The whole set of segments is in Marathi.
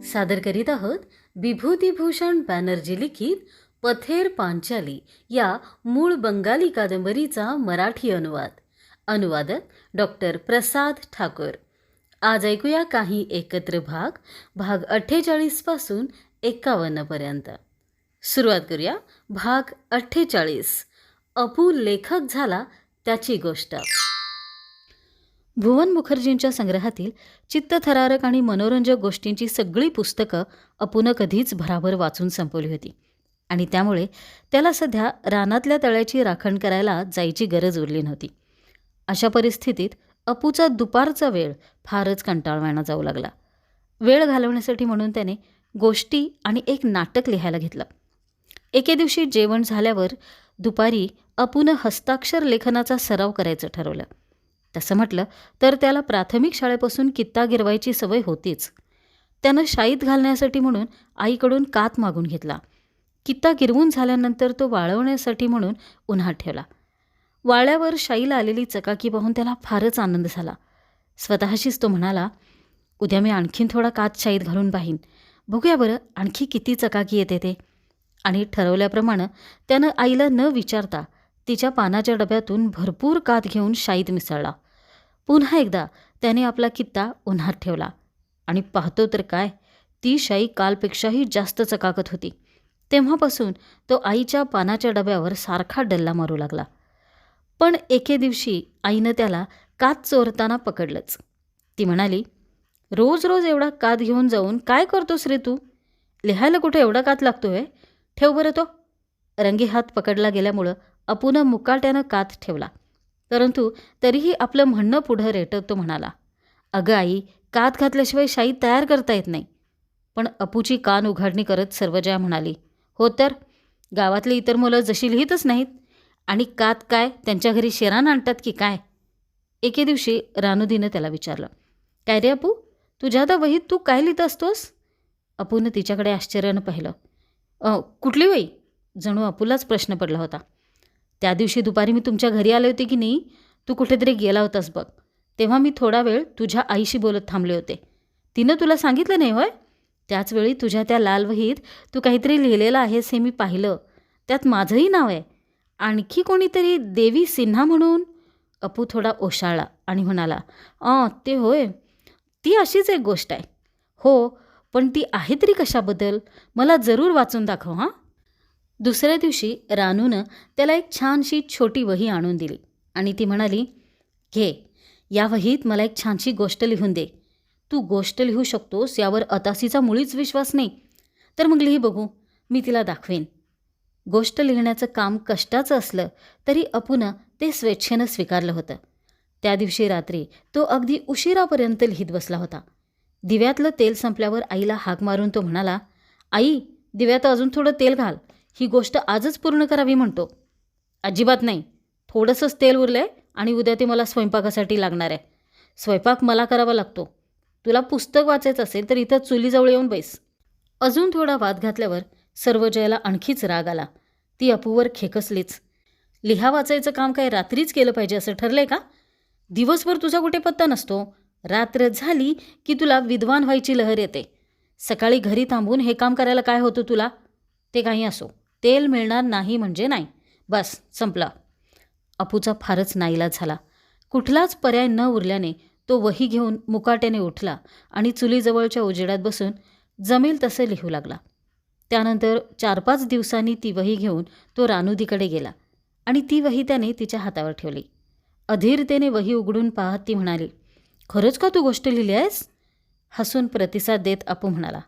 सादर करीत आहोत विभूतिभूषण बॅनर्जी लिखित पथेर पांचाली या मूळ बंगाली कादंबरीचा मराठी अनुवादक डॉक्टर प्रसाद ठाकूर. आज ऐकूया काही एकत्र भाग 48 पासून 51 पर्यंत. सुरुवात करूया. भाग 48. अपू लेखक झाला त्याची गोष्ट. भुवन मुखर्जींच्या संग्रहातील चित्तथरारक आणि मनोरंजक गोष्टींची सगळी पुस्तकं अपूनं कधीच भराभर वाचून संपवली होती आणि त्यामुळे त्याला सध्या रानातल्या तळ्याची राखण करायला जायची गरज उरली नव्हती. अशा परिस्थितीत अपूचा दुपारचा वेळ फारच कंटाळवाणा जाऊ लागला. वेळ घालवण्यासाठी म्हणून त्याने गोष्टी आणि एक नाटक लिहायला घेतलं. एके दिवशी जेवण झाल्यावर दुपारी अपूनं हस्ताक्षर लेखनाचा सराव करायचं ठरवलं. तसं म्हटलं तर त्याला प्राथमिक शाळेपासून कित्ता गिरवायची सवय होतीच. त्यानं शाईत घालण्यासाठी म्हणून आईकडून कात मागून घेतला. कित्ता गिरवून झाल्यानंतर तो वाळवण्यासाठी म्हणून उन्हात ठेवला. वाळल्यावर शाईला आलेली चकाकी पाहून त्याला फारच आनंद झाला. स्वतःशीच तो म्हणाला, उद्या मी आणखीन थोडा कात शाईत घालून पाहीन, बघूया बरं आणखी किती चकाकी येते ते. आणि ठरवल्याप्रमाणे त्यानं आईला न विचारता तिच्या पानाच्या डब्यातून भरपूर कात घेऊन शाईत मिसळला. पुन्हा एकदा त्याने आपला कित्ता उन्हात ठेवला आणि पाहतो तर काय, ती शाई कालपेक्षाही जास्त चकाकत होती. तेव्हापासून तो आईच्या पानाच्या डब्यावर सारखा डल्ला मारू लागला. पण एके दिवशी आईनं त्याला कात चोरताना पकडलंच. ती म्हणाली, रोज रोज एवढा कात घेऊन जाऊन काय करतोस रे तू? लिहायला कुठे एवढा कात लागतोय? ठेव बरं तो. रंगी हात पकडला गेल्यामुळं अपूनं मुकाट्यानं कात ठेवला. परंतु तरीही आपलं म्हणणं पुढं रेटत तो म्हणाला, अगं आई, कात घातल्याशिवाय शाई तयार करता येत नाही. पण अपूची कान उघाडणी करत सर्वजया म्हणाली, हो तर, गावातली इतर मुलं जशी लिहितच नाहीत आणि कात काय त्यांच्या घरी शेरान आणतात की काय? एके दिवशी रानुदीनं त्याला विचारलं, काय रे अपू, तुझ्या आता वहीत तू काय लिहित असतोस? अपूनं तिच्याकडे आश्चर्यानं पाहिलं. कुठली वही? जणू अपूलाच प्रश्न पडला होता. त्या दिवशी दुपारी मी तुमच्या घरी आले होते की नाही, तू कुठेतरी गेला होतास बघ, तेव्हा मी थोडा वेळ तुझ्या आईशी बोलत थांबले होते. तिनं तुला सांगितलं नाही होय? त्याचवेळी तुझ्या त्या लाल वहीत तू काहीतरी लिहिलेलं आहेस हे मी पाहिलं. त्यात माझंही नाव आहे. आणखी कोणीतरी देवी सिन्हा म्हणून. अपू थोडा ओशाळला आणि म्हणाला, ते होय, ती अशीच एक गोष्ट आहे. हो, पण ती आहे तरी कशाबद्दल? मला जरूर वाचून दाखव हां. दुसऱ्या दिवशी रानूनं त्याला एक छानशी छोटी वही आणून दिली आणि ती म्हणाली, घे, या वहीत मला एक छानशी गोष्ट लिहून दे. तू गोष्ट लिहू शकतोस यावर अतासीचा मुळीच विश्वास नाही, तर मग लिही बघू, मी तिला दाखवेन. गोष्ट लिहिण्याचं काम कष्टाचं असलं तरी अपूनं ते स्वेच्छेनं स्वीकारलं होतं. त्या दिवशी रात्री तो अगदी उशिरापर्यंत लिहित बसला होता. दिव्यातलं तेल संपल्यावर आईला हाक मारून तो म्हणाला, आई, दिव्यात अजून थोडं तेल घाल, ही गोष्ट आजच पूर्ण करावी म्हणतो. अजिबात नाही, थोडंसंच तेल उरलंय आणि उद्या ते मला स्वयंपाकासाठी लागणार आहे. स्वयंपाक मला करावा लागतो. तुला पुस्तक वाचायचं असेल तर इथं चुलीजवळ येऊन बैस. अजून थोडा वाद घातल्यावर सर्वजयाला आणखीच राग आला. ती अपूवर खेकसलीच. लिहा वाचायचं काम काय रात्रीच केलं पाहिजे असं ठरलंय का? दिवसभर तुझा कुठे पत्ता नसतो. रात्र झाली की तुला विद्वान व्हायची लहर येते. सकाळी घरी थांबून हे काम करायला काय होतं तुला? ते काही असो, तेल मिळणार नाही म्हणजे नाही, बस संपला. अपूचा फारच नाईलाज झाला. कुठलाच पर्याय न उरल्याने तो वही घेऊन मुकाट्याने उठला आणि चुलीजवळच्या उजेडात बसून जमेल तसं लिहू लागला. त्यानंतर 4-5 दिवसांनी ती वही घेऊन तो रानुदीकडे गेला आणि ती वही त्याने तिच्या हातावर ठेवली. अधीरतेने वही उघडून पाहत ती म्हणाली, खरंच का तू गोष्ट लिहिली आहेस? हसून प्रतिसाद देत अपू म्हणाला,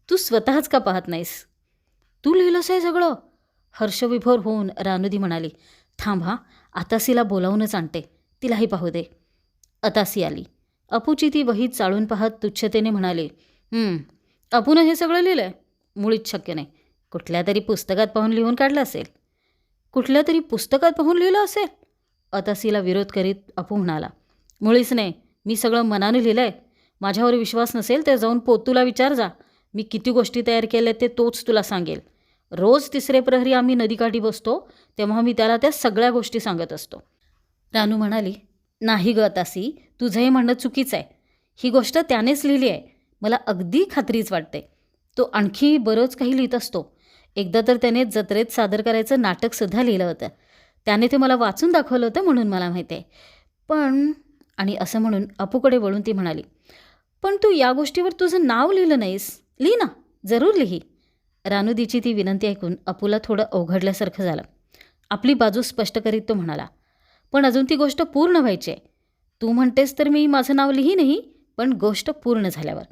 तू स्वतःच का पाहत नाहीस? तू लिहिलंस आहे सगळं? हर्षविभोर होऊन रानुदी म्हणाली, थांब हां, अतासीला बोलावूनच आणते, तिलाही पाहू दे. अतासी आली. अपूची ती वही चाळून पाहत तुच्छतेने म्हणाली, अपूनं हे सगळं लिहिलं आहे? मुळीच शक्य नाही. कुठल्या तरी पुस्तकात पाहून लिहून काढलं असेल. कुठल्या तरी पुस्तकात पाहून लिहिलं असेल? अतासीला विरोध करीत अपू म्हणाला, मुळीच नाही, मी सगळं मनानं लिहिलं आहे. माझ्यावर विश्वास नसेल तर जाऊन पोतूला विचार जा. मी किती गोष्टी तयार केल्या ते तोच तुला सांगेल. रोज तिसरे प्रहरी आम्ही नदीकाठी बसतो तेव्हा मी त्याला त्या सगळ्या गोष्टी सांगत असतो. रानू म्हणाली, नाही ग तासी, तुझं हे म्हणणं चुकीचं आहे. ही गोष्ट त्यानेच लिहिली आहे. मला अगदी खात्रीच वाटते. तो आणखी बरंच काही लिहित असतो. एकदा तर त्याने जत्रेत सादर करायचं नाटकसुद्धा लिहिलं होतं. त्याने ते मला वाचून दाखवलं होतं म्हणून मला माहिती आहे. पण आणि असं म्हणून अपूकडे वळून ती म्हणाली, पण तू या गोष्टीवर तुझं नाव लिहिलं नाहीस. लिही ना, जरूर लिही. रानुदीची ती विनंती ऐकून अपूला थोडं अवघडल्यासारखं झालं. आपली बाजू स्पष्ट करीत तो म्हणाला, पण अजून ती गोष्ट पूर्ण व्हायची आहे. तू म्हणतेस तर मी माझं नाव लिहीनही, पण गोष्ट पूर्ण झाल्यावर.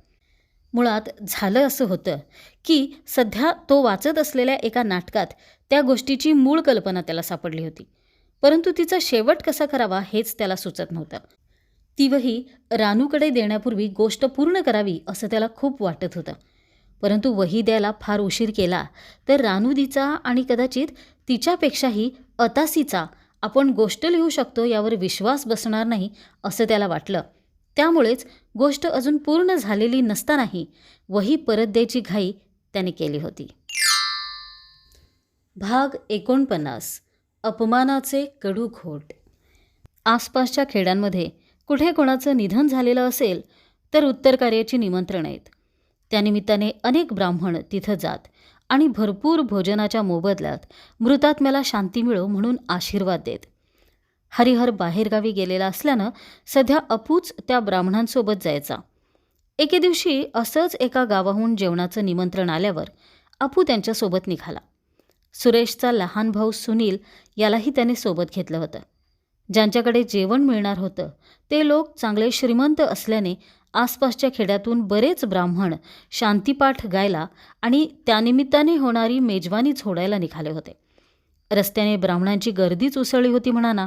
मुळात झालं असं होतं की सध्या तो वाचत असलेल्या एका नाटकात त्या गोष्टीची मूळ कल्पना त्याला सापडली होती. परंतु तिचा शेवट कसा करावा हेच त्याला सुचत नव्हतं. ती वही रानूकडे देण्यापूर्वी गोष्ट पूर्ण करावी असं त्याला खूप वाटत होतं. परंतु वही द्यायला फार उशीर केला तर रानूदीचा आणि कदाचित तिच्यापेक्षाही अतासीचा आपण गोष्ट लिहू शकतो यावर विश्वास बसणार नाही असं त्याला वाटलं. त्यामुळेच गोष्ट अजून पूर्ण झालेली नसतानाही वही परत द्यायची घाई त्याने केली होती. भाग 49. अपमानाचे कडू घोट. आसपासच्या खेड्यांमध्ये कुठे कोणाचं निधन झालेलं असेल तर उत्तरकार्याची निमंत्रण आहेत. त्यानिमित्ताने अनेक ब्राह्मण तिथं जात आणि भरपूर भोजनाच्या मोबदल्यात मृतात्म्याला शांती मिळो म्हणून आशीर्वाद देत. हरिहर बाहेरगावी गेलेला असल्यानं सध्या अपूच त्या ब्राह्मणांसोबत जायचा. एके दिवशी असंच एका गावाहून जेवणाचं निमंत्रण आल्यावर अपू त्यांच्यासोबत निघाला. सुरेशचा लहान भाऊ सुनील यालाही त्याने सोबत घेतलं होतं. ज्यांच्याकडे जेवण मिळणार होतं ते लोक चांगले श्रीमंत असल्याने आसपासच्या खेड्यातून बरेच ब्राह्मण शांतीपाठ गायला आणि त्यानिमित्ताने होणारी मेजवानी झोडायला निघाले होते. रस्त्याने ब्राह्मणांची गर्दीच उसळली होती म्हणा.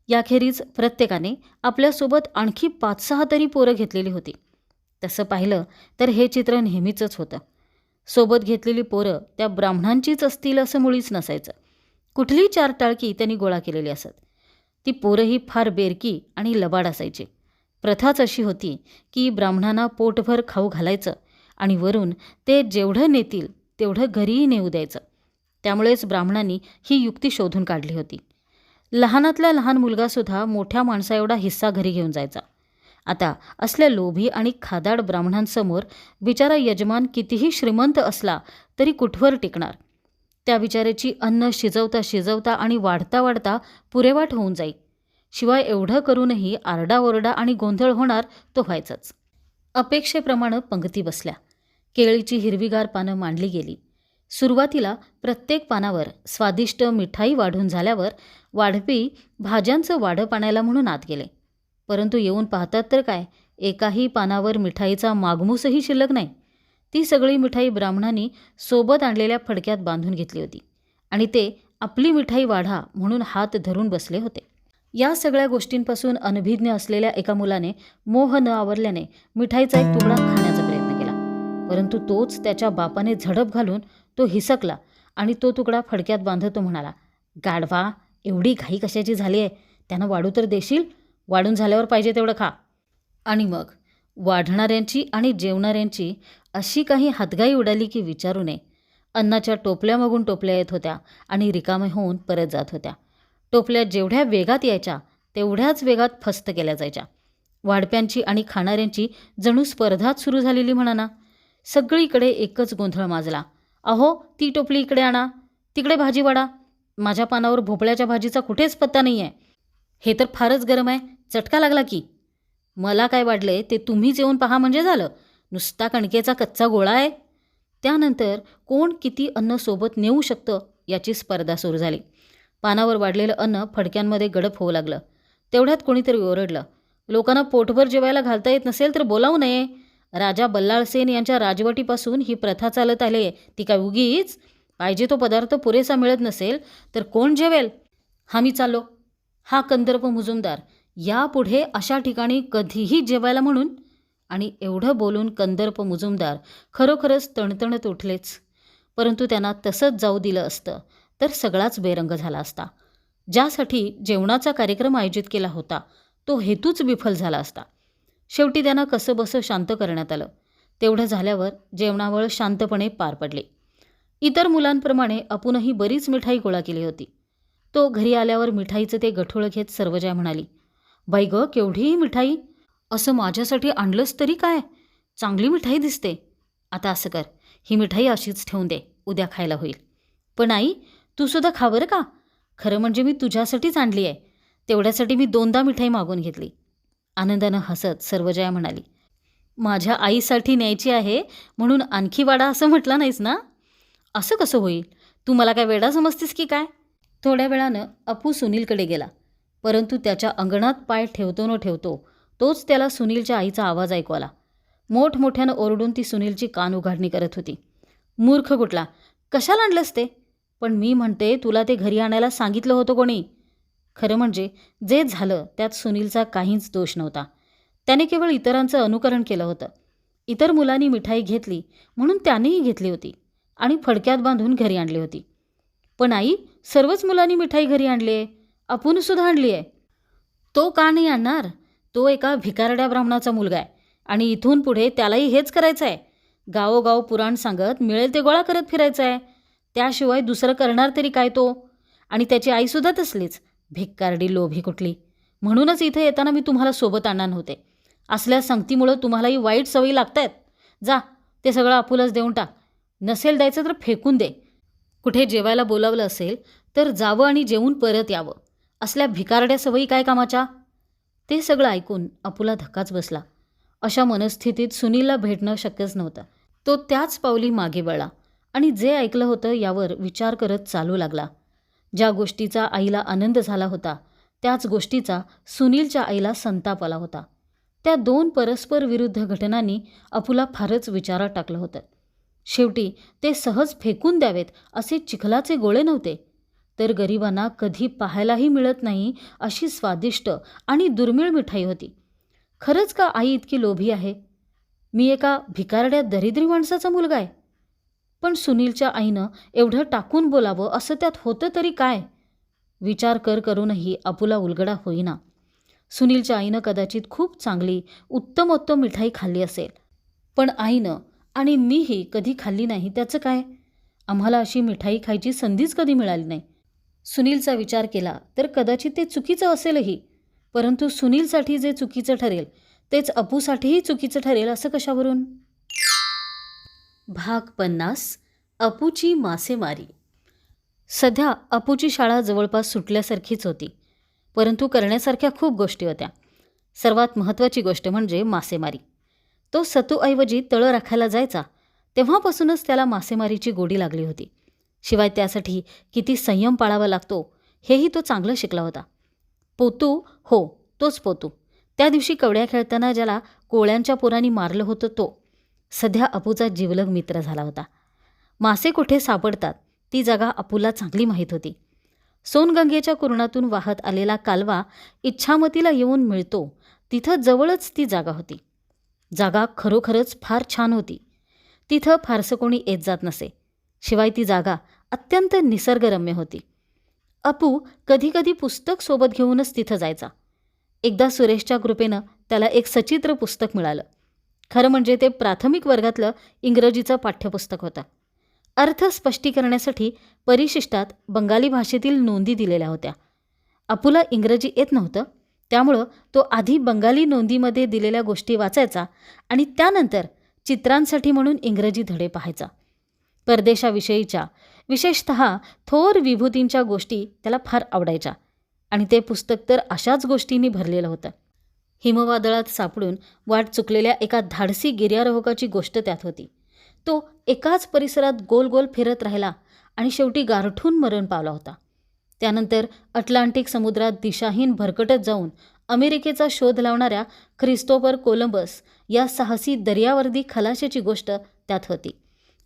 याखेरीज प्रत्येकाने आपल्यासोबत आणखी 5-6 तरी पोरं घेतलेली होती. तसं पाहिलं तर हे चित्र नेहमीचंच होतं. सोबत घेतलेली पोरं त्या ब्राह्मणांचीच असतील असं मुळीच नसायचं. कुठली 4 टाळकी त्यांनी गोळा केलेली असत. ती पोरंही फार बेरकी आणि लबाड असायची. प्रथाच अशी होती की ब्राह्मणांना पोटभर खाऊ घालायचं आणि वरून ते जेवढं नेतील तेवढं घरीही नेऊ द्यायचं. त्यामुळेच ब्राह्मणांनी ही युक्ती शोधून काढली होती. लहानातला लहान मुलगासुद्धा मोठ्या माणसा एवढा हिस्सा घरी घेऊन जायचा. आता असल्या लोभी आणि खादाड ब्राह्मणांसमोर बिचारा यजमान कितीही श्रीमंत असला तरी कुठवर टिकणार. त्या बिचाऱ्याची अन्न शिजवता शिजवता आणि वाढता वाढता पुरेवाट होऊन जाई. शिवाय एवढं करूनही आरडाओरडा आणि गोंधळ होणार तो व्हायचाच. अपेक्षेप्रमाणे पंगती बसल्या. केळीची हिरवीगार पानं मांडली गेली. सुरुवातीला प्रत्येक पानावर स्वादिष्ट मिठाई वाढून झाल्यावर वाढपी भाज्यांचं वाढं पाण्याला म्हणून आत गेले. परंतु येऊन पाहतात तर काय, एकाही पानावर मिठाईचा मागमूसही शिल्लक नाही. ती सगळी मिठाई ब्राह्मणांनी सोबत आणलेल्या फडक्यात बांधून घेतली होती आणि ते आपली मिठाई वाढा म्हणून हात धरून बसले होते. या सगळ्या गोष्टींपासून अनभिज्ञ असलेल्या एका मुलाने मोह न आवरल्याने मिठाईचा एक तुकडा खाण्याचा प्रयत्न केला. परंतु तोच त्याच्या बापाने झडप घालून तो हिसकला आणि तो तुकडा फडक्यात बांधत तो म्हणाला, गाढवा, एवढी घाई कशाची झाली आहे? त्यानं वाढू तर देशील? वाढून झाल्यावर पाहिजे तेवढं खा. आणि मग वाढणाऱ्यांची आणि जेवणाऱ्यांची अशी काही हातगाई उडाली की विचारू नये. अन्नाच्या टोपल्या मागून टोपल्या येत होत्या आणि रिकामे होऊन परत जात होत्या. टोपल्या जेवढ्या वेगात यायच्या तेवढ्याच वेगात फस्त केल्या जायच्या. वाढप्यांची आणि खाणाऱ्यांची जणू स्पर्धाच सुरू झालेली म्हणा. सगळीकडे एकच गोंधळ माजला. अहो, ती टोपली इकडे आणा, तिकडे भाजी वाढा. माझ्या पानावर भोपळ्याच्या भाजीचा कुठेच पत्ता नाही आहे. हे तर फारच गरम आहे, चटका लागला की. मला काय वाढले ते तुम्हीच येऊन पहा म्हणजे झालं. नुसता कणकेचा कच्चा गोळा आहे. त्यानंतर कोण किती अन्न सोबत नेऊ शकतं याची स्पर्धा सुरू झाली. पानावर वाढलेलं अन्न फडक्यांमध्ये गडप होऊ लागलं. तेवढ्यात कोणीतरी ओरडलं, लोकांना पोटभर जेवायला घालता येत नसेल तर बोलावू नये. राजा बल्लाळसेन यांच्या राजवटीपासून ही प्रथा चालत आली आहे. ती काय उगीच? पाहिजे तो पदार्थ पुरेसा मिळत नसेल तर कोण जेवेल? हा मी चाललो. हा कंदर्प मुजुमदार यापुढे अशा ठिकाणी कधीही जेवायला म्हणून. आणि एवढं बोलून कंदर्प मुजुमदार खरोखरच तणतणत उठलेच. परंतु त्यांना तसंच जाऊ दिलं असतं तर सगळाच बेरंग झाला असता. ज्यासाठी जेवणाचा कार्यक्रम आयोजित केला होता तो हेतूच विफल झाला असता. शेवटी त्यांना कसंबसं शांत करण्यात आलं. तेवढं झाल्यावर जेवणावळ शांतपणे पार पडले. इतर मुलांप्रमाणे अपूनही बरीच मिठाई गोळा केली होती. तो घरी आल्यावर मिठाईचं ते गठोळं घेत सर्वजया म्हणाली, बाई गं, केवढी मिठाई! असं माझ्यासाठी आणलंस तरी काय? चांगली मिठाई दिसते. आता असं कर, ही मिठाई अशीच ठेवून दे, उद्या खायला होईल. पण आई, तू सुद्धा खा बरं का. खरं म्हणजे मी तुझ्यासाठीच आणली आहे. तेवढ्यासाठी मी 2दा मिठाई मागून घेतली. आनंदानं हसत सर्वजया म्हणाली, माझ्या आईसाठी न्यायची आहे म्हणून आणखी वाडा असं म्हटलं नाहीस ना? असं कसं होईल? तू मला काय वेडा समजतेस की काय? थोड्या वेळानं अपू सुनीलकडे गेला. परंतु त्याच्या अंगणात पाय ठेवतो न ठेवतो तोच त्याला सुनीलच्या आईचा आवाज ऐकू आला. मोठमोठ्यानं ओरडून ती सुनीलची कान उघाडणी करत होती. मूर्ख कुठला, कशाला आणलंस ते? पण मी म्हणते, तुला ते घरी आणायला सांगितलं होतं कोणी? खरं म्हणजे जे झालं त्यात सुनीलचा काहीच दोष नव्हता. त्याने केवळ इतरांचं अनुकरण केलं होतं. इतर मुलांनी मिठाई घेतली म्हणून त्यानेही घेतली होती आणि फडक्यात बांधून घरी आणली होती. पण आई, सर्वच मुलांनी मिठाई घरी आणली आहे, आपण सुद्धा आणली आहे. तो का नाही आणणार? तो एका भिकारड्या ब्राह्मणाचा मुलगा आहे आणि इथून पुढे त्यालाही हेच करायचं आहे. गावोगाव पुराण सांगत मिळेल ते गोळा करत फिरायचं आहे. त्याशिवाय दुसरं करणार तरी काय तो? आणि त्याची आईसुद्धा तसलीच भिकारडी लोभी कुठली. म्हणूनच इथे येताना मी तुम्हाला सोबत आणणार नव्हते. असल्या संगतीमुळं तुम्हालाही वाईट सवयी लागतायत. जा, ते सगळं अपूलाच देऊन टाक. नसेल द्यायचं तर फेकून दे. कुठे जेवायला बोलावलं असेल तर जावं आणि जेवून परत यावं. असल्या भिकारड्या सवयी काय कामाच्या? ते सगळं ऐकून अपूला धक्काच बसला. अशा मनस्थितीत सुनीलला भेटणं शक्यच नव्हतं. तो त्याच पावली मागे वळला आणि जे ऐकलं होतं यावर विचार करत चालू लागला. ज्या गोष्टीचा आईला आनंद झाला होता त्याच गोष्टीचा सुनीलच्या आईला संताप आला होता. त्या 2 परस्पर विरुद्ध घटनांनी अपूला फारच विचारात टाकलं होतं. शेवटी ते सहज फेकून द्यावेत असे चिखलाचे गोळे नव्हते, तर गरिबांना कधी पाहायलाही मिळत नाही अशी स्वादिष्ट आणि दुर्मिळ मिठाई होती. खरंच का आई इतकी लोभी आहे? मी एका भिकारड्या दरिद्री माणसाचा मुलगा आहे? पण सुनीलच्या आईनं एवढं टाकून बोलावं असं त्यात होतं तरी काय? विचार करूनही अपूला उलगडा होईना. सुनीलच्या आईनं कदाचित खूप चांगली उत्तमोत्तम मिठाई खाल्ली असेल, पण आईनं आणि मीही कधी खाल्ली नाही त्याचं काय? आम्हाला अशी मिठाई खायची संधीच कधी मिळाली नाही. सुनीलचा विचार केला तर कदाचित ते चुकीचं असेलही, परंतु सुनीलसाठी जे चुकीचं ठरेल तेच अपूसाठीही चुकीचं ठरेल असं कशावरून? भाग 50. अपूची मासेमारी. सध्या अपूची शाळा जवळपास सुटल्यासारखीच होती, परंतु करण्यासारख्या खूप गोष्टी होत्या. सर्वात महत्त्वाची गोष्ट म्हणजे मासेमारी. तो सतूऐवजी तळं राखायला जायचा तेव्हापासूनच त्याला मासेमारीची गोडी लागली होती. शिवाय त्यासाठी किती संयम पाळावा लागतो हेही तो चांगलं शिकला होता. पोतू, हो तोच पोतू, त्या दिवशी कवड्या खेळताना ज्याला कोळ्यांच्या पोरांनी मारलं होतं तो सध्या अपूचा जिवलग मित्र झाला होता. मासे कुठे सापडतात ती जागा अपूला चांगली माहीत होती. सोनगंगेच्या कुरणातून वाहत आलेला कालवा इच्छामतीला येऊन मिळतो तिथं जवळच ती जागा होती. जागा खरोखरच फार छान होती. तिथं फारसं कोणी येत जात नसे. शिवाय ती जागा अत्यंत निसर्गरम्य होती. अपू कधीकधी पुस्तक सोबत घेऊनच तिथं जायचा. एकदा सुरेशच्या कृपेनं त्याला एक सचित्र पुस्तक मिळालं. खरं म्हणजे ते प्राथमिक वर्गातलं इंग्रजीचं पाठ्यपुस्तक होतं. अर्थ स्पष्टीकरणासाठी परिशिष्टात बंगाली भाषेतील नोंदी दिलेल्या होत्या. अपूला इंग्रजी येत नव्हतं, त्यामुळं तो आधी बंगाली नोंदीमध्ये दिलेल्या गोष्टी वाचायचा आणि त्यानंतर चित्रांसाठी म्हणून इंग्रजी धडे पाहायचा. परदेशाविषयीच्या, विशेषतः थोर विभूतींच्या गोष्टी त्याला फार आवडायच्या आणि ते पुस्तक तर अशाच गोष्टींनी भरलेलं होतं. हिमवादळात सापडून वाट चुकलेल्या एका धाडसी गिर्यारोहकाची गोष्ट त्यात होती. तो एकाच परिसरात गोल गोल फिरत राहिला आणि शेवटी गारठून मरण पावला होता. त्यानंतर अटलांटिक समुद्रात दिशाहीन भरकटत जाऊन अमेरिकेचा शोध लावणाऱ्या ख्रिस्तोफर कोलंबस या साहसी दर्यावर्दी खलाशाची गोष्ट त्यात होती.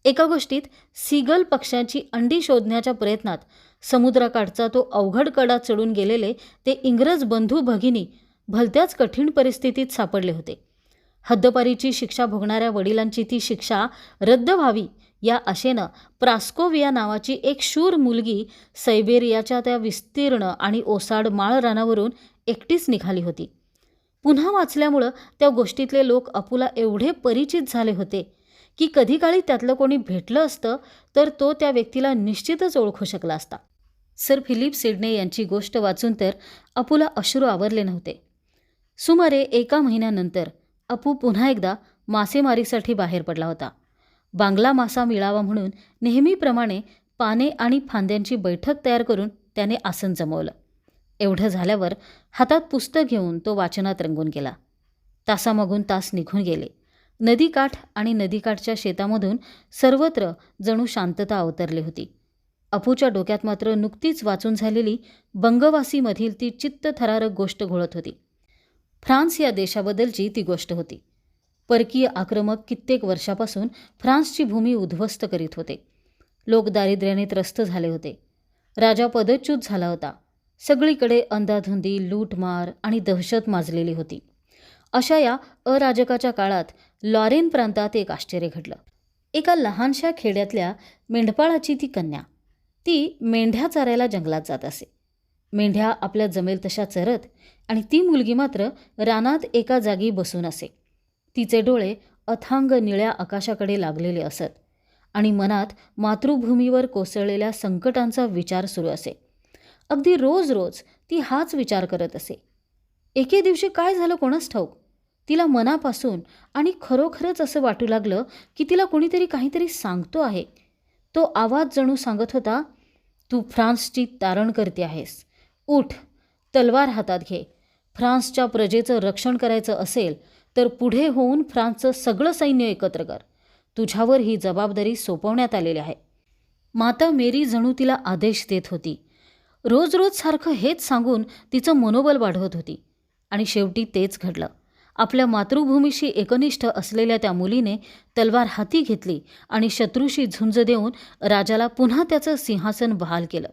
एका गोष्टीत सीगल पक्ष्याची अंडी शोधण्याच्या प्रयत्नात समुद्राकाठचा तो अवघड कडा चढून गेलेले ते इंग्रज बंधू भगिनी भलत्याच कठीण परिस्थितीत सापडले होते. हद्दपारीची शिक्षा भोगणाऱ्या वडिलांची ती शिक्षा रद्द व्हावी या आशेनं प्रास्कोविया नावाची एक शूर मुलगी सैबेरियाच्या त्या विस्तीर्ण आणि ओसाड माळ रानावरून एकटीच निघाली होती. पुन्हा वाचल्यामुळं त्या गोष्टीतले लोक अपूला एवढे परिचित झाले होते की कधी काळी त्यातलं कोणी भेटलं असतं तर तो त्या व्यक्तीला निश्चितच ओळखू शकला असता. सर फिलिप सिडने यांची गोष्ट वाचून तर अपूला अश्रू आवरले नव्हते. सुमारे 1 महिन्यानंतर अपू पुन्हा एकदा मासेमारीसाठी बाहेर पडला होता. बांगला मासा मिळावा म्हणून नेहमीप्रमाणे पाने आणि फांद्यांची बैठक तयार करून त्याने आसन जमवलं. एवढं झाल्यावर हातात पुस्तक घेऊन तो वाचनात रंगून गेला. तासामागून तास निघून गेले. नदीकाठ आणि नदीकाठच्या शेतामधून सर्वत्र जणू शांतता अवतरली होती. अपूच्या डोक्यात मात्र नुकतीच वाचून झालेली बंगवासीमधील ती चित्तथरारक गोष्ट घोळत होती. फ्रान्स या देशाबद्दलची ती गोष्ट होती. परकीय आक्रमक कित्येक वर्षापासून फ्रान्सची भूमी उद्ध्वस्त करीत होते. लोक दारिद्र्याने त्रस्त झाले होते. राजा पदच्युत झाला होता. सगळीकडे अंधाधुंदी, लूटमार आणि दहशत माजलेली होती. अशा या अराजकाच्या काळात लॉरेन प्रांतात एक आश्चर्य घडलं. एका लहानशा खेड्यातल्या मेंढपाळाची ती कन्या. ती मेंढ्या चारायला जंगलात जात असे. मेंढ्या आपल्या जमेल तशा चरत आणि ती मुलगी मात्र रानात एका जागी बसून असे. तिचे डोळे अथांग निळ्या आकाशाकडे लागलेले असत आणि मनात मातृभूमीवर कोसळलेल्या संकटांचा विचार सुरू असे. अगदी रोज रोज ती हाच विचार करत असे. एके दिवशी काय झालं कोणास ठाऊक, तिला मनापासून आणि खरोखरच असं वाटू लागलं की तिला कोणीतरी काहीतरी सांगतो आहे. तो आवाज जणू सांगत होता, तू फ्रान्सची तारण करते आहेस. उठ, तलवार हातात घे. फ्रान्सच्या प्रजेचं रक्षण करायचं असेल तर पुढे होऊन फ्रान्सचं सगळं सैन्य एकत्र कर. तुझ्यावर ही जबाबदारी सोपवण्यात आलेली आहे. माता मेरी जणू तिला आदेश देत होती. रोज रोज सारखं हेच सांगून तिचं मनोबल वाढवत होती. आणि शेवटी तेच घडलं. आपल्या मातृभूमीशी एकनिष्ठ असलेल्या त्या मुलीने तलवार हाती घेतली आणि शत्रूशी झुंज देऊन राजाला पुन्हा त्याचं सिंहासन बहाल केलं.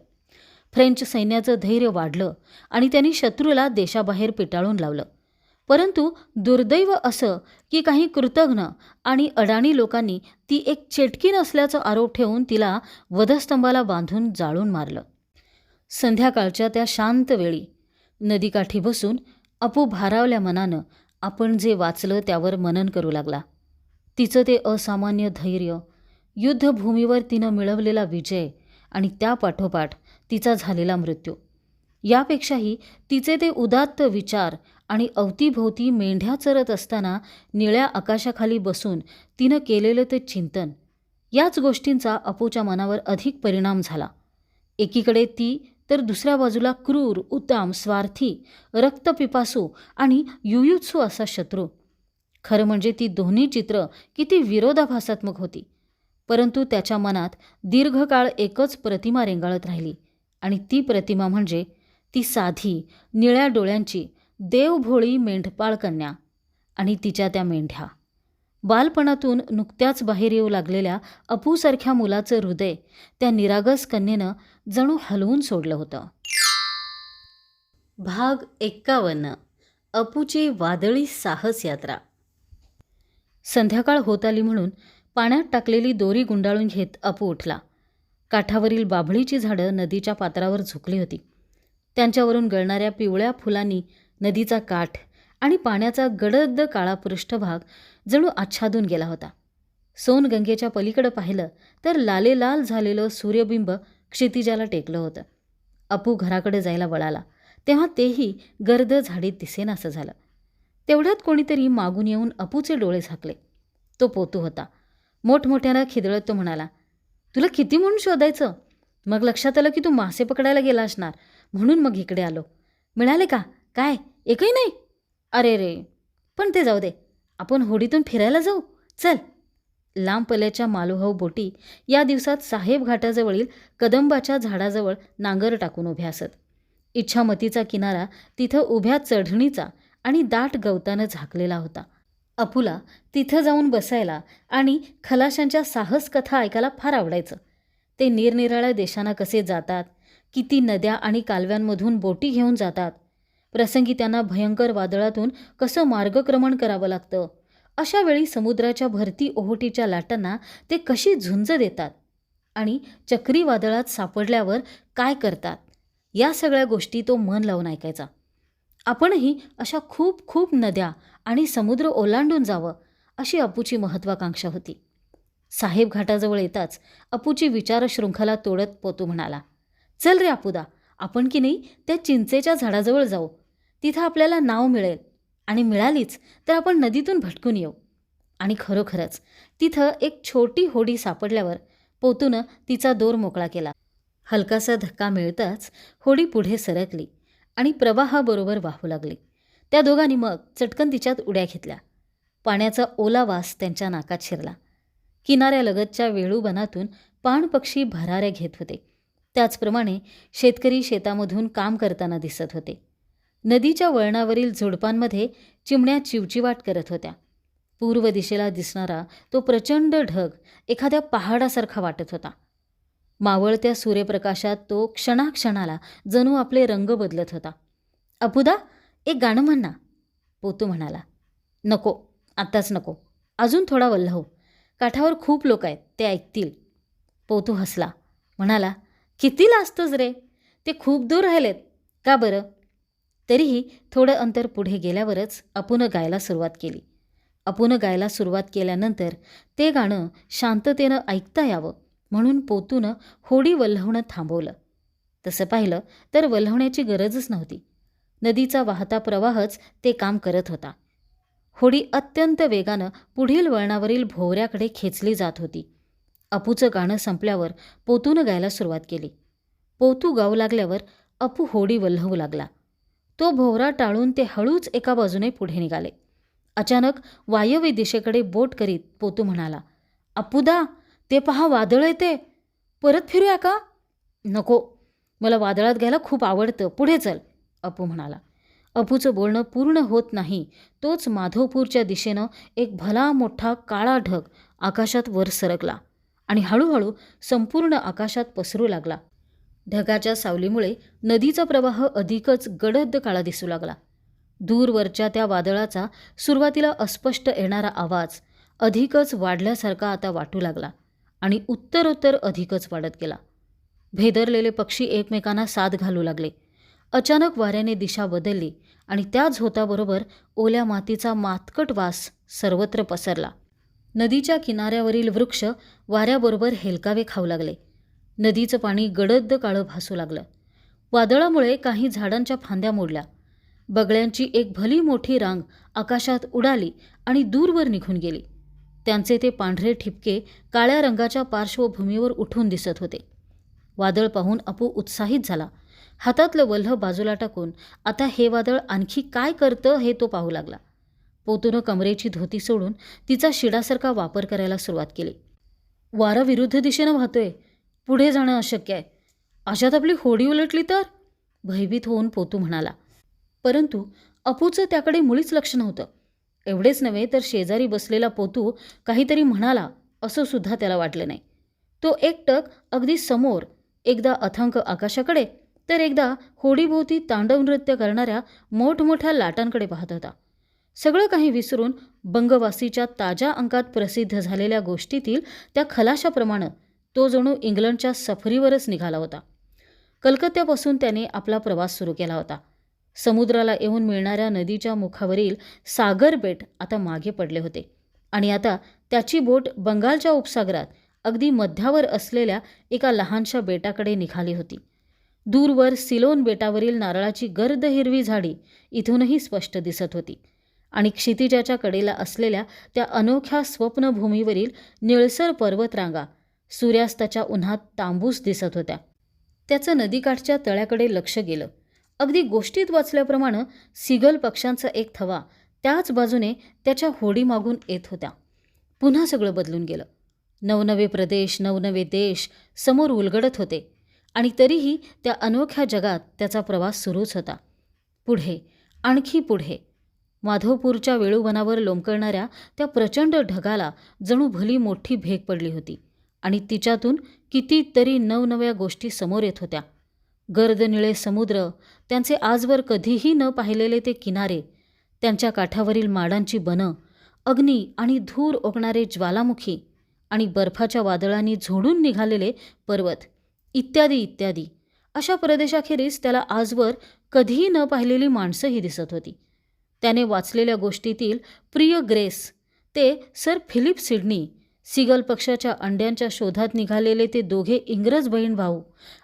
फ्रेंच सैन्याचं धैर्य वाढलं आणि त्यांनी शत्रूला देशाबाहेर पिटाळून लावलं. परंतु दुर्दैव असं की काही कृतघ्न आणि अडाणी लोकांनी ती एक चेटकीण असल्याचा आरोप ठेवून तिला वधस्तंभाला बांधून जाळून मारलं. संध्याकाळच्या त्या शांत वेळी नदीकाठी बसून अपू भारावल्या मनानं आपण जे वाचलं त्यावर मनन करू लागला. तिचं ते असामान्य धैर्य, युद्धभूमीवर तिनं मिळवलेला विजय आणि त्या पाठोपाठ तिचा झालेला मृत्यू. यापेक्षाही तिचे ते उदात्त विचार आणि अवतीभोवती मेंढ्या चरत असताना निळ्या आकाशाखाली बसून तिनं केलेलं ते चिंतन, याच गोष्टींचा अपूच्या मनावर अधिक परिणाम झाला. एकीकडे ती तर दुसऱ्या बाजूला क्रूर, उद्दाम, स्वार्थी, रक्तपिपासू आणि युयुत्सू असा शत्रू. खरं म्हणजे ती दोन्ही चित्र किती विरोधाभासात्मक होती. परंतु त्याच्या मनात दीर्घकाळ एकच प्रतिमा रेंगाळत राहिली आणि ती प्रतिमा म्हणजे ती साधी, निळ्या डोळ्यांची, देवभोळी मेंढपाळ कन्या आणि तिच्या त्या मेंढ्या. बालपणातून नुकत्याच बाहेर येऊ लागलेल्या अपूसारख्या मुलाचं हृदय त्या निरागस कन्येनं जणू हलवून सोडलं होतं. भाग 51. अपूची वादळी साहस यात्रा. संध्याकाळ होत आली म्हणून पाण्यात टाकलेली दोरी गुंडाळून घेत अपू उठला. काठावरील बाभळीची झाडं नदीच्या पात्रावर झुकली होती. त्यांच्यावरून गळणाऱ्या पिवळ्या फुलांनी नदीचा काठ आणि पाण्याचा गडद काळा पृष्ठभाग जणू आच्छादून गेला होता. सोनगंगेच्या पलीकडं पाहिलं तर लालेलाल झालेलं सूर्यबिंब क्षितिजाला टेकलं होतं. अपू घराकडे जायला वळाला तेव्हा तेही गर्द झाडीत दिसेनासं झालं. तेवढ्यात कोणीतरी मागून येऊन अपूचे डोळे झाकले. तो पोतू होता. मोठमोठ्यानं खिदळत तो म्हणाला, तुला किती म्हणून शोधायचं? मग लक्षात आलं की तू मासे पकडायला गेला असणार, म्हणून मग इकडे आलो. मिळाले का? काय एकही नाही? अरे रे, पण ते जाऊ दे, आपण होडीतून फिरायला जाऊ, चल. लांब पल्ल्याच्या मालूहाऊ बोटी या दिवसात साहेब घाटाजवळील कदंबाच्या झाडाजवळ नांगर टाकून उभ्या असत. इच्छामतीचा किनारा तिथं उभ्या चढणीचा आणि दाट गवतानं झाकलेला होता. अपूला तिथं जाऊन बसायला आणि खलाशांच्या साहस कथा ऐकायला फार आवडायचं. ते निरनिराळ्या देशांना कसे जातात, किती नद्या आणि कालव्यांमधून बोटी घेऊन जातात, प्रसंगी त्यांना भयंकर वादळातून कसं मार्गक्रमण करावं लागतं, अशा वेळी समुद्राच्या भरती ओहोटीच्या लाटांना ते कशी झुंज देतात आणि चक्रीवादळात सापडल्यावर काय करतात, या सगळ्या गोष्टी तो मन लावून ऐकायचा. आपणही अशा खूप खूप नद्या आणि समुद्र ओलांडून जावं अशी अपूची महत्त्वाकांक्षा होती. साहेब घाटाजवळ येताच अपूची विचारशृंखला तोडत पोतू म्हणाला, चल रे अपूदा, आपण की नाही त्या चिंचेच्या झाडाजवळ जाऊ, तिथं आपल्याला नाव मिळेल. आणि मिळालीच तर आपण नदीतून भटकून येऊ. आणि खरोखरच तिथं एक छोटी होडी सापडल्यावर पोतूनं तिचा दोर मोकळा केला. हलकासा धक्का मिळताच होडी पुढे सरकली आणि प्रवाहाबरोबर वाहू लागली. त्या दोघांनी मग चटकन तिच्यात उड्या घेतल्या. पाण्याचा ओला वास त्यांच्या नाकात शिरला. किनाऱ्यालगतच्या वेळूवनातून पाणपक्षी भराऱ्या घेत होते. त्याचप्रमाणे शेतकरी शेतामधून काम करताना दिसत होते. नदीच्या वळणावरील झुडपांमध्ये चिमण्या चिवचिवाट करत होत्या. पूर्व दिशेला दिसणारा तो प्रचंड ढग एखाद्या पहाडासारखा वाटत होता. मावळत्या सूर्यप्रकाशात तो क्षणाक्षणाला जणू आपले रंग बदलत होता. अपुदा, एक गाणं म्हण ना, पोतू म्हणाला. नको, आत्ताच नको, अजून थोडा वल्हव. काठावर खूप लोक आहेत, ते ऐकतील. पोतू हसला, म्हणाला, किती लाजतोस रे, ते खूप दूर राहिलेत. का बरं? तरीही थोडं अंतर पुढे गेल्यावरच अपुनं गायला सुरुवात केली. अपुनं गायला सुरुवात केल्यानंतर ते गाणं शांततेनं ऐकता यावं म्हणून पोतूनं होडी वल्हवणं थांबवलं. तसं पाहिलं तर वल्हवण्याची गरजच नव्हती. नदीचा वाहता प्रवाहच ते काम करत होता. होडी अत्यंत वेगानं पुढील वळणावरील भोवऱ्याकडे खेचली जात होती. अपूचं गाणं संपल्यावर पोतूनं गायला सुरुवात केली. पोतू गाऊ लागल्यावर अपू होडी वल्हवू लागला. तो भोवरा टाळून ते हळूच एका बाजूने पुढे निघाले. अचानक वायव्य दिशेकडे बोट करीत पोतू म्हणाला, अपुदा, ते पहा, वादळ येते. परत फिरूया का? नको, मला वादळात घ्यायला खूप आवडतं, पुढे चल, अपू म्हणाला. अपूचं बोलणं पूर्ण होत नाही तोच माधवपूरच्या दिशेनं एक भला मोठा काळा ढग आकाशात वर सरकला आणि हळूहळू संपूर्ण आकाशात पसरू लागला. ढगाच्या सावलीमुळे नदीचा प्रवाह अधिकच गडद काळा दिसू लागला. दूरवरच्या त्या वादळाचा सुरुवातीला अस्पष्ट येणारा आवाज अधिकच वाढल्यासारखा आता वाटू लागला आणि उत्तरोत्तर अधिकच वाढत गेला. भेदरलेले पक्षी एकमेकांना साद घालू लागले. अचानक वाऱ्याने दिशा बदलली आणि त्या झोताबरोबर ओल्या मातीचा मातकट वास सर्वत्र पसरला. नदीच्या किनाऱ्यावरील वृक्ष वाऱ्याबरोबर हेलकावे खाऊ लागले. नदीचं पाणी गडद काळं भासू लागलं. वादळामुळे काही झाडांच्या फांद्या मोडल्या. बगळ्यांची एक भली मोठी रांग आकाशात उडाली आणि दूरवर निघून गेली. त्यांचे ते पांढरे ठिपके काळ्या रंगाच्या पार्श्वभूमीवर उठून दिसत होते. वादळ पाहून अपू उत्साहित झाला. हातातलं वल्ह बाजूला टाकून आता हे वादळ आणखी काय करतं हे तो पाहू लागला. पोतूनं कमरेची धोती सोडून तिचा शिडासारखा वापर करायला सुरुवात केली. वारा विरुद्ध दिशेनं वाहतोय, पुढे जाणं अशक्य आहे. अशात आपली होडी उलटली तर? भयभीत होऊन पोतू म्हणाला. परंतु अपूचं त्याकडे मुळीच लक्ष नव्हतं. एवढेच नव्हे तर शेजारी बसलेला पोतू काहीतरी म्हणाला असं सुद्धा त्याला वाटलं नाही. तो एकटक अगदी समोर एकदा अथांग आकाशाकडे तर एकदा होडीभोवती तांडव नृत्य करणाऱ्या मोठमोठ्या लाटांकडे पाहत होता. सगळं काही विसरून बंगवासीच्या ताज्या अंकात प्रसिद्ध झालेल्या गोष्टीतील त्या खलाशाप्रमाणे तो जणू इंग्लंडच्या सफरीवरच निघाला होता. कलकत्त्यापासून त्याने आपला प्रवास सुरू केला होता. समुद्राला येऊन मिळणाऱ्या नदीच्या मुखावरील सागर बेट आता मागे पडले होते आणि आता त्याची बोट बंगालच्या उपसागरात अगदी मध्यावर असलेल्या एका लहानशा बेटाकडे निघाली होती. दूरवर सिलोन बेटावरील नारळाची गर्द हिरवी झाडी इथूनही स्पष्ट दिसत होती आणि क्षितिजाच्या कडेला असलेल्या त्या अनोख्या स्वप्नभूमीवरील निळसर पर्वतरांगा सूर्यास्ताच्या उन्हात तांबूस दिसत होत्या. त्याचं नदीकाठच्या तळ्याकडे लक्ष गेलं. अगदी गोष्टीत वाचल्याप्रमाणे सिगल पक्ष्यांचा एक थवा त्याच बाजूने त्याच्या होडीमागून येत होत्या. पुन्हा सगळं बदलून गेलं. नवनवे प्रदेश, नवनवे देश समोर उलगडत होते आणि तरीही त्या अनोख्या जगात त्याचा प्रवास सुरूच होता. पुढे, आणखी पुढे. माधवपूरच्या वेळूवनावर लोंबकळणाऱ्या त्या प्रचंड ढगाला जणू भली मोठी भेग पडली होती आणि तिच्यातून कितीतरी नवनव्या गोष्टी समोर येत होत्या. गर्द निळे समुद्र, त्यांचे आजवर कधीही न पाहिलेले ते किनारे, त्यांच्या काठावरील माडांची बनं, अग्नी आणि धूर ओकणारे ज्वालामुखी आणि बर्फाच्या वादळांनी झोडून निघालेले पर्वत, इत्यादी इत्यादी. अशा प्रदेशाखेरीज त्याला आजवर कधीही न पाहिलेली माणसंही दिसत होती. त्याने वाचलेल्या गोष्टीतील प्रिय ग्रेस, ते सर फिलिप सिडनी, सिगल पक्षाच्या अंड्यांच्या शोधात निघालेले ते दोघे इंग्रज बहीण भाऊ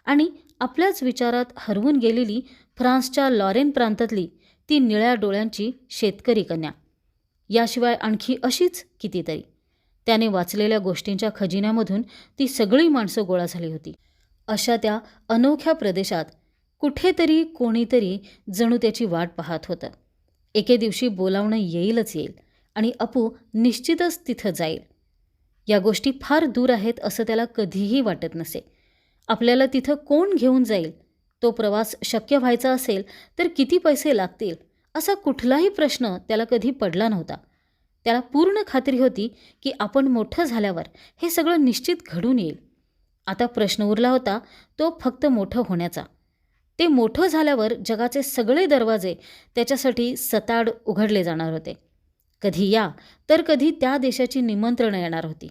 आणि आपल्याच विचारात हरवून गेलेली फ्रान्सच्या लॉरेन प्रांतातली ती निळ्या डोळ्यांची शेतकरी कन्या. याशिवाय आणखी अशीच कितीतरी. त्याने वाचलेल्या गोष्टींच्या खजिन्यामधून ती सगळी माणसं गोळा झाली होती. अशा त्या अनोख्या प्रदेशात कुठेतरी कोणीतरी जणू त्याची वाट पाहत होतं. एके दिवशी बोलावणं येईलच येईल आणि अपू निश्चितच तिथं जाईल. या गोष्टी फार दूर आहेत असं त्याला कधीही वाटत नसे. आपल्याला तिथं कोण घेऊन जाईल, तो प्रवास शक्य व्हायचा असेल तर किती पैसे लागतील, असा कुठलाही प्रश्न त्याला कधी पडला नव्हता. त्याला पूर्ण खात्री होती की आपण मोठं झाल्यावर हे सगळं निश्चित घडून येईल. आता प्रश्न उरला होता तो फक्त मोठं होण्याचा. ते मोठं झाल्यावर जगाचे सगळे दरवाजे त्याच्यासाठी सताड उघडले जाणार होते. कधी या तर कधी त्या देशाची निमंत्रणं येणार होती.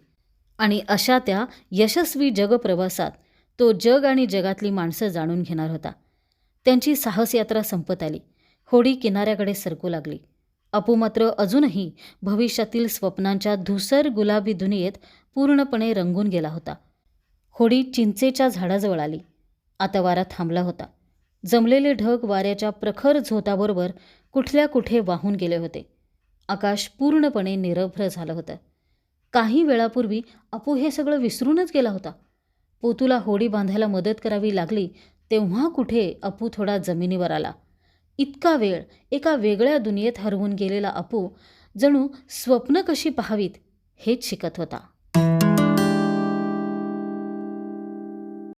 आणि अशा त्या यशस्वी जगप्रवासात तो जग आणि जगातली माणसं जाणून घेणार होता. त्यांची साहसयात्रा संपत आली. होडी किनाऱ्याकडे सरकू लागली. अपू मात्र अजूनही भविष्यातील स्वप्नांच्या धुसर गुलाबी दुनियेत पूर्णपणे रंगून गेला होता. होडी चिंचेच्या झाडाजवळ आली. आता वारा थांबला होता. जमलेले ढग वाऱ्याच्या प्रखर झोताबरोबर कुठल्या कुठे वाहून गेले होते. आकाश पूर्णपणे निरभ्र झालं होतं. काही वेळापूर्वी अपू हे सगळं विसरूनच गेला होता. पोतूला होडी बांधायला मदत करावी लागली तेव्हा कुठे अपू थोडा जमिनीवर आला. इतका वेळ एका वेगळ्या दुनियेत हरवून गेलेला अपू जणू स्वप्न कशी पाहावीत हेच शिकत होता.